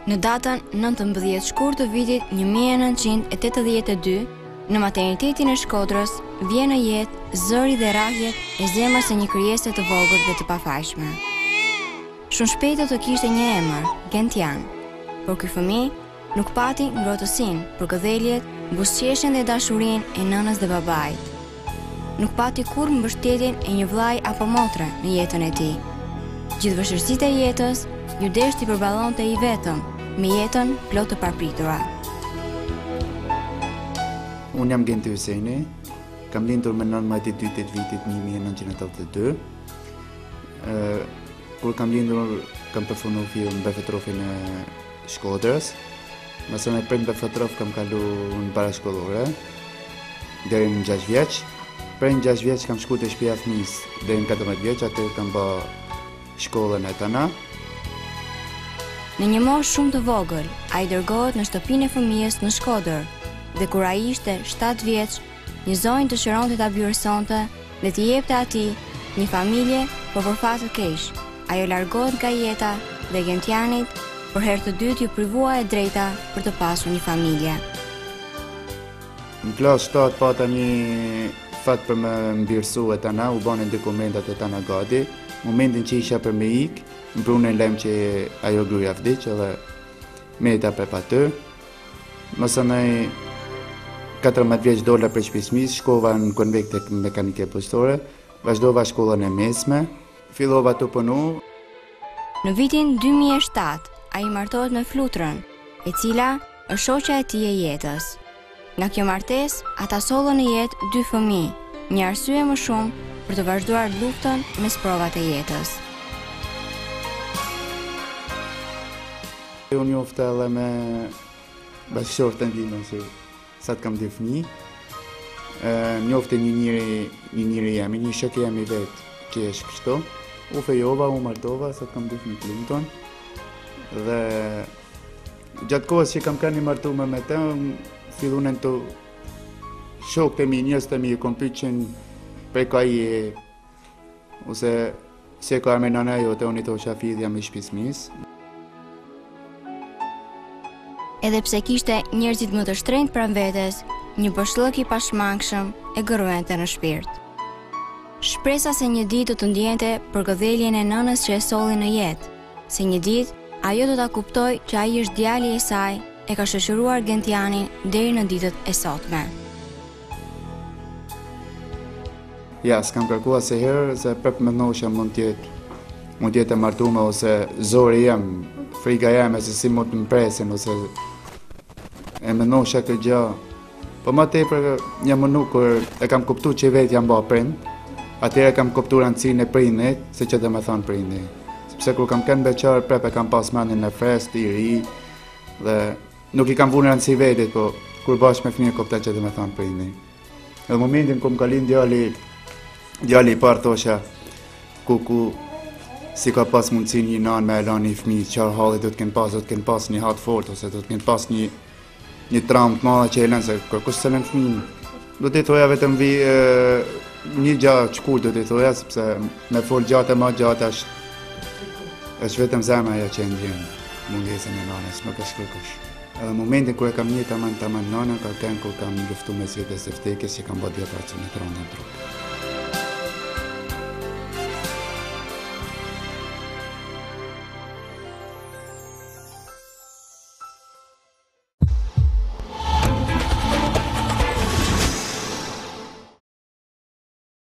Në datën 19 shkurt të vitit 1982, në maternitetin e Shkodrës, vjen në jetë zëri dhe rahjet e zemrës së një krijese të vogël dhe të pafajshme. Shumë shpejt të kishte një emër, Gentian, por ky fëmijë nuk pati ngrohtësinë, përkëdheljet, buzëqeshjen dhe dashurinë e nënës dhe babait. Nuk pati kurrë mbështetjen e një vllai apo motre në jetën e tij. Gjithë vështirësitë e jetës ju deshti përballonte i vetëm me jetën plot të papritura. Unë jam Genti Hyseni, kam lindur me 19 vitit 1982. Kur kam lindur, kam përfunduar fillim mbefetrofin e Shkodrës. Mëse me prej mbefetrof kam kalu në parashkollore, deri në 6 vjeç. Prej në 6 vjeç kam shku te shtëpia e fëmijës deri në 14 vjeç, atë kam bë shkollën e tana. Në një moshë shumë të vogël, ai dërgohet në shtëpinë e fëmijës në Shkodër, dhe kur ai ishte 7 vjeç, një zonjë dëshironte ta bjërësonte dhe t'i jepte atij një familje, por për fat të keq, ajo largohet nga jeta dhe Gentianit për herë të dytë ju privua e drejta për të pasur një familje. Në klasë 7 pata një fat për më mbjërësu e tana, u banë dokumentat e tana gati. Momentin që isha për me ik, më prunë lem që ajo gruja vdiq edhe me ta për pa të. Mësë në 14 vjeç dola për shpismis, shkova në konvekt e mekanike postore, vazhdova shkollën e mesme, fillova të punu. Në vitin 2007, ai martohet me Flutrën, e cila është shoqja e tij e jetës. Nga kjo martesë, ata sollën në jetë 2 fëmijë, një arsye më shumë për të vazhduar luftën mes provat e jetës. Unë njofte edhe me bashkëshortën time që sa të kam 2 fëmijë. Njofte një njëri jemi, një shok jemi vetë që është kështu. U fejova, u martova, sa të kam 2 fëmijë të lumtur. Dhe gjatë kohës që kam kanë martuar me të, filluan të shokët e mi, njerëzit e mi, kom pyetën prej ka i ose se ka me nëna jote, unë i thosha fillë jam i shpismis. Edhe pse kishte njerëzit më të shtrenjtë pranë vetes, një bashllëk i pashmangshëm e gërruente në shpirt. Shpresa se një ditë do të ndjente përkëdheljen e nënës që e solli në jetë, se një ditë ajo do ta kuptoj që ai është djali i saj, e ka shoqëruar Gentianin deri në ditët e sotme. Ja, s'kam kërkuar se herë, se prap mendosha mund t'jetë e martume, ose zori jem, frika jeme, se si mund të më presin, ose e mendosha këtë gjë. Po më tepër jam mënu kur e kam kuptu që vetë jam ba prind, atëherë kam kuptu rëndësinë e prindit, se që dhe me thonë prindi. Sepse kur kam kënë beqarë, prap e kam pas mendin në frest, i ri, dhe nuk i kam vunë rëndësi vetit, po kur bashkë me fëmijë kupta që dhe me thonë prindi. Në momentin ku më kalin djali i parë thosha, ku si ka pas mundësi një nanë me elan një fëmijë, qarë halli do të kenë pas një hatë fort, ose do të kenë pas një traumë të madhe që e lënë, se kërkush se lënë fëmijë. Do t'i thoja vetëm një gjatë qkur do t'i thoja, sepse me fol gjatë e ma gjatë është vetëm zemra ajo që e ndjen mungesën e nanës, nuk është kërkush. Edhe momentin kur e kam një taman nanën, ka kënë kur kam luftu me zjedhës e vdekjes që kam bërë 10 operacione të rënda në trup.